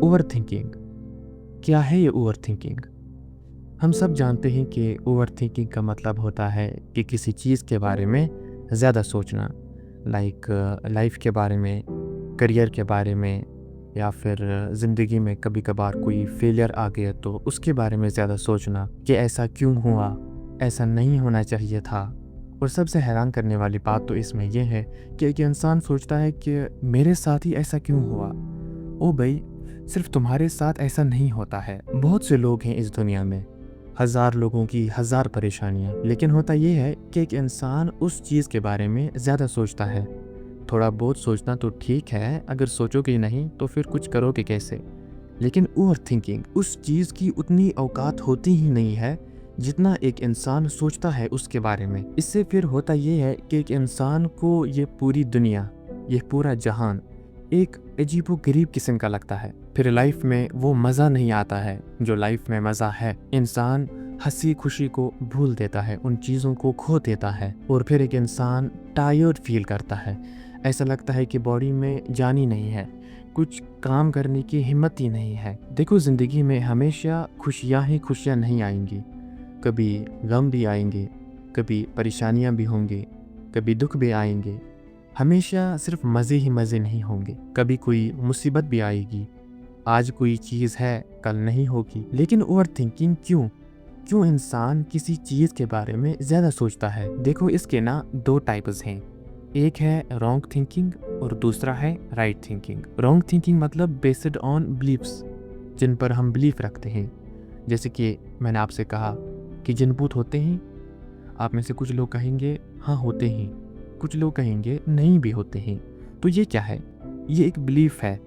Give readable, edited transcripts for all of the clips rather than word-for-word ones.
Over thinking क्या है? ये ओवर थिंकिंग हम सब जानते हैं कि ओवर थिंकिंग का मतलब होता है कि किसी चीज़ के बारे में ज़्यादा सोचना, लाइक लाइफ के बारे में, करियर के बारे में, या फिर ज़िंदगी में कभी कभार कोई फेलियर आ गया तो उसके बारे में ज़्यादा सोचना कि ऐसा क्यों हुआ, ऐसा नहीं होना चाहिए था। और सबसे हैरान करने वाली बात तो इसमें यह है कि एक इंसान सोचता है कि मेरे साथ ही ऐसा क्यों हुआ। ओ भाई, सिर्फ तुम्हारे साथ ऐसा नहीं होता है। बहुत से लोग हैं इस दुनिया में, हज़ार लोगों की हज़ार परेशानियाँ, लेकिन होता यह है कि एक इंसान उस चीज़ के बारे में ज़्यादा सोचता है। थोड़ा बहुत सोचना तो ठीक है, अगर सोचोगे नहीं तो फिर कुछ करोगे कैसे। लेकिन ओवर थिंकिंग, उस चीज़ की उतनी औकात होती ही नहीं है जितना एक इंसान सोचता है उसके बारे में। इससे फिर होता ये है कि एक इंसान को ये पूरी दुनिया, ये पूरा जहान एक अजीबो-गरीब किस्म का लगता है। फिर लाइफ में वो मज़ा नहीं आता है जो लाइफ में मज़ा है। इंसान हंसी खुशी को भूल देता है, उन चीज़ों को खो देता है, और फिर एक इंसान टायर्ड फील करता है। ऐसा लगता है कि बॉडी में जान ही नहीं है, कुछ काम करने की हिम्मत ही नहीं है। देखो, ज़िंदगी में हमेशा खुशियाँ ही खुशियाँ नहीं आएंगी, कभी गम भी आएंगे, कभी परेशानियाँ भी होंगी, कभी दुख भी आएंगे। हमेशा सिर्फ मज़े ही मज़े नहीं होंगे, कभी कोई मुसीबत भी आएगी। आज कोई चीज़ है, कल नहीं होगी। लेकिन ओवर थिंकिंग क्यों? क्यों इंसान किसी चीज़ के बारे में ज़्यादा सोचता है? देखो, इसके ना दो टाइप्स हैं। एक है रॉन्ग थिंकिंग और दूसरा है राइट थिंकिंग। रॉन्ग थिंकिंग मतलब बेस्ड ऑन बिलीफ्स, जिन पर हम बिलीफ रखते हैं। जैसे कि मैंने आपसे कहा कि जिन भूत होते हैं, आप में से कुछ लोग कहेंगे हाँ होते हैं, कुछ लोग कहेंगे नहीं भी होते हैं। तो ये क्या है? ये एक बिलीफ है,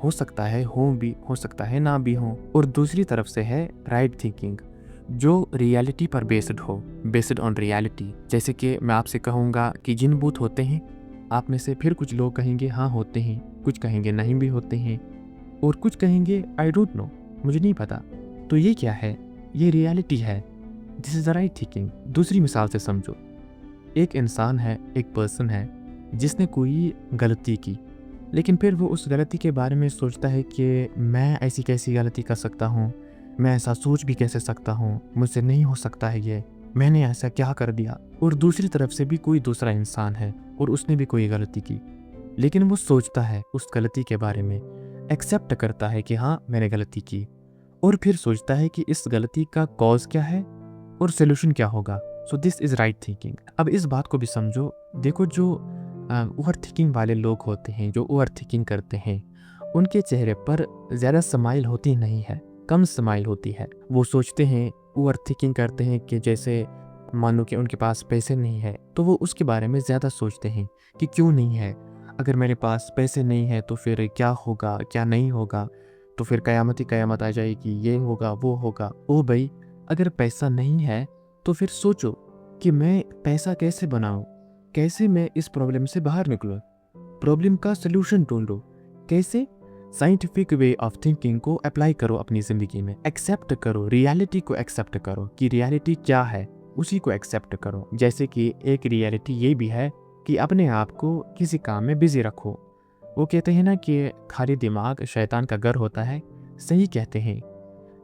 हो सकता है हो भी, हो सकता है ना भी हो। और दूसरी तरफ से है राइट थिंकिंग, जो रियलिटी पर बेस्ड हो, बेस्ड ऑन रियलिटी। जैसे कि मैं आपसे कहूँगा कि जिन भूत होते हैं, आप में से फिर कुछ लोग कहेंगे हाँ होते हैं, कुछ कहेंगे नहीं भी होते हैं, और कुछ कहेंगे आई डोंट नो, मुझे नहीं पता। तो ये क्या है? ये रियलिटी है। This is the right thinking. दूसरी मिसाल से समझो, एक इंसान है, एक पर्सन है जिसने कोई गलती की, लेकिन फिर वो उस गलती के बारे में सोचता है कि मैं ऐसी कैसी गलती कर सकता हूँ, मैं ऐसा सोच भी कैसे सकता हूँ, मुझसे नहीं हो सकता है ये, मैंने ऐसा क्या कर दिया। और दूसरी तरफ से भी कोई दूसरा इंसान है और उसने भी कोई गलती की, लेकिन वो सोचता है उस गलती के बारे में, एक्सेप्ट करता है कि हाँ मैंने गलती की, और फिर सोचता है कि इस गलती का कॉज क्या है और सोल्यूशन क्या होगा। So this is right thinking. अब इस बात को भी समझो। देखो, जो ओवर थिंकिंग वाले लोग होते हैं, जो ओवर थिंकिंग करते हैं, उनके चेहरे पर ज़्यादा स्माइल होती नहीं है, कम स्माइल होती है। वो सोचते हैं, ओवर थिंकिंग करते हैं कि जैसे मान लो कि उनके पास पैसे नहीं है, तो वो उसके बारे में ज़्यादा सोचते हैं कि क्यों नहीं है, अगर मेरे पास पैसे नहीं है तो फिर क्या होगा, क्या नहीं होगा, तो फिर क़यामत ही क़यामत आ जाएगी, ये होगा वो होगा। ओ भाई, अगर पैसा नहीं है तो फिर सोचो कि मैं पैसा कैसे बनाऊं, कैसे मैं इस प्रॉब्लम से बाहर निकलूं, प्रॉब्लम का सलूशन ढूंढो। कैसे? साइंटिफिक वे ऑफ थिंकिंग को अप्लाई करो अपनी ज़िंदगी में, एक्सेप्ट करो, रियलिटी को एक्सेप्ट करो कि रियलिटी क्या है, उसी को एक्सेप्ट करो। जैसे कि एक रियलिटी ये भी है कि अपने आप को किसी काम में बिजी रखो। वो कहते हैं ना कि खाली दिमाग शैतान का घर होता है। सही कहते हैं।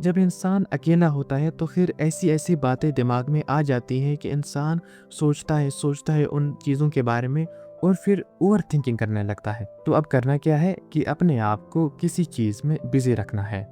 जब इंसान अकेला होता है तो फिर ऐसी ऐसी बातें दिमाग में आ जाती हैं कि इंसान सोचता है उन चीज़ों के बारे में, और फिर ओवर थिंकिंग करने लगता है। तो अब करना क्या है कि अपने आप को किसी चीज़ में बिजी रखना है।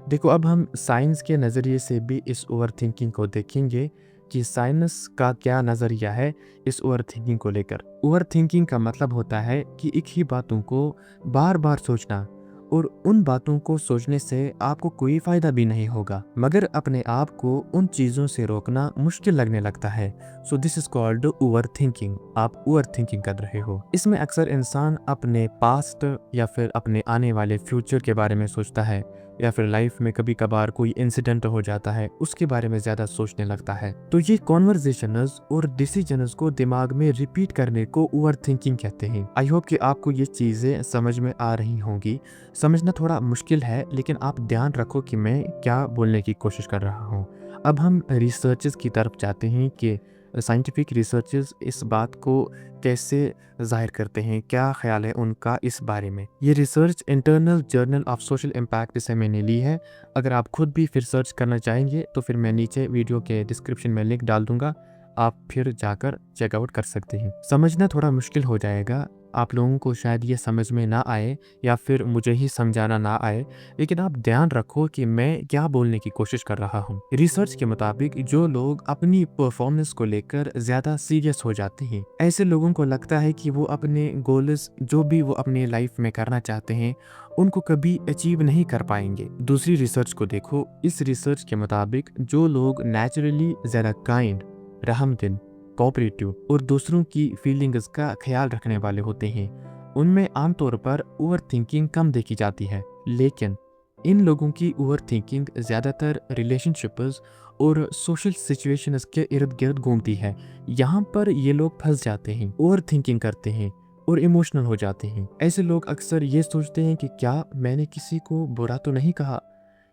देखो, अब हम साइंस के नज़रिए से भी इस ओवर थिंकिंग को देखेंगे कि साइंस का क्या नज़रिया है इस ओवर थिंकिंग को लेकर। ओवर थिंकिंग का मतलब होता है कि एक ही बातों को बार बार सोचना, और उन बातों को सोचने से आपको कोई फ़ायदा भी नहीं होगा, मगर अपने आप को उन चीज़ों से रोकना मुश्किल लगने लगता है। So this is called over thinking. आप ओवर थिंकिंग कर रहे हो। इसमें अक्सर इंसान अपने पास्ट या फिर अपने आने वाले फ्यूचर के बारे में सोचता है, या फिर लाइफ में कभी कभार कोई इंसिडेंट हो जाता है उसके बारे में ज़्यादा सोचने लगता है। तो ये कॉन्वर्जेशंस और डिसीजंस को दिमाग में रिपीट करने को ओवर थिंकिंग कहते हैं। आई होप कि आपको ये चीज़ें समझ में आ रही होंगी। समझना थोड़ा मुश्किल है, लेकिन आप ध्यान रखो कि मैं क्या बोलने की कोशिश कर रहा हूँ। अब हम रिसर्चेस की तरफ जाते हैं कि साइंटिफिक रिसर्चर्स इस बात को कैसे ज़ाहिर करते हैं, क्या ख़्याल है उनका इस बारे में। ये research internal journal of social impact से मैंने ली है। अगर आप खुद भी फिर सर्च करना चाहेंगे तो फिर मैं नीचे वीडियो के डिस्क्रिप्शन में लिंक डाल दूँगा, आप फिर जाकर चेकआउट कर सकते हैं। समझना थोड़ा मुश्किल हो जाएगा, आप लोगों को शायद ये समझ में ना आए या फिर मुझे ही समझाना ना आए, लेकिन आप ध्यान रखो कि मैं क्या बोलने की कोशिश कर रहा हूँ। रिसर्च के मुताबिक जो लोग अपनी परफॉर्मेंस को लेकर ज़्यादा सीरियस हो जाते हैं, ऐसे लोगों को लगता है कि वो अपने गोल्स जो भी वो अपनी लाइफ में करना चाहते हैं उनको कभी अचीव नहीं कर पाएंगे। दूसरी रिसर्च को देखो, इस रिसर्च के मुताबिक जो लोग नेचुरली ज़्यादा काइंड, रहमदिल, कोऑपरेटिव और दूसरों की फीलिंग्स का ख्याल रखने वाले होते हैं, उनमें आमतौर पर ओवर थिंकिंग कम देखी जाती है। लेकिन इन लोगों की ओवर थिंकिंग ज़्यादातर रिलेशनशिप्स और सोशल सिचुएशंस के इर्द गिर्द घूमती है। यहाँ पर ये लोग फंस जाते हैं, ओवर थिंकिंग करते हैं और इमोशनल हो जाते हैं। ऐसे लोग अक्सर ये सोचते हैं कि क्या मैंने किसी को बुरा तो नहीं कहा,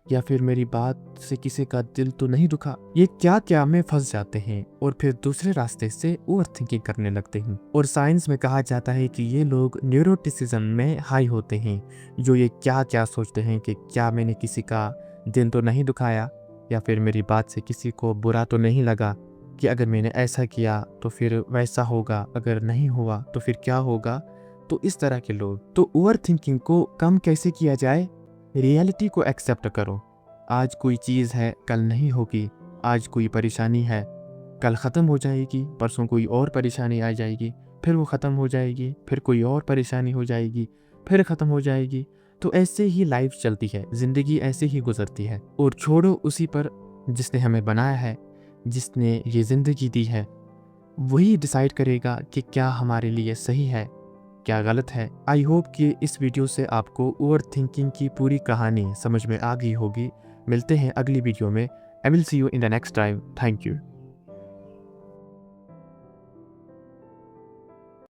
या फिर मेरी बात से किसी का दिल तो नहीं दुखा। ये क्या में फंस जाते हैं और फिर दूसरे रास्ते से ओवर थिंकिंग करने लगते हैं। और साइंस में कहा जाता है कि ये लोग न्यूरोटिसिज्म में हाई होते हैं, जो ये क्या सोचते हैं कि क्या मैंने किसी का दिल तो नहीं दुखाया, या फिर मेरी बात से किसी को बुरा तो नहीं लगा, कि अगर मैंने ऐसा किया तो फिर वैसा होगा, अगर नहीं हुआ तो फिर क्या होगा। तो इस तरह के लोग। तो ओवर थिंकिंग को कम कैसे किया जाए? रियलिटी को एक्सेप्ट करो। आज कोई चीज़ है, कल नहीं होगी। आज कोई परेशानी है, कल ख़त्म हो जाएगी। परसों कोई और परेशानी आ जाएगी, फिर वो ख़त्म हो जाएगी। फिर कोई और परेशानी हो जाएगी, फिर ख़त्म हो जाएगी। तो ऐसे ही लाइफ चलती है, ज़िंदगी ऐसे ही गुजरती है। और छोड़ो उसी पर जिसने हमें बनाया है, जिसने ये ज़िंदगी दी है, वही डिसाइड करेगा कि क्या हमारे लिए सही है, क्या गलत है। आई होप कि इस वीडियो से आपको ओवर थिंकिंग की पूरी कहानी समझ में आ गई होगी। मिलते हैं अगली वीडियो में। I will see you in the next time. Thank you.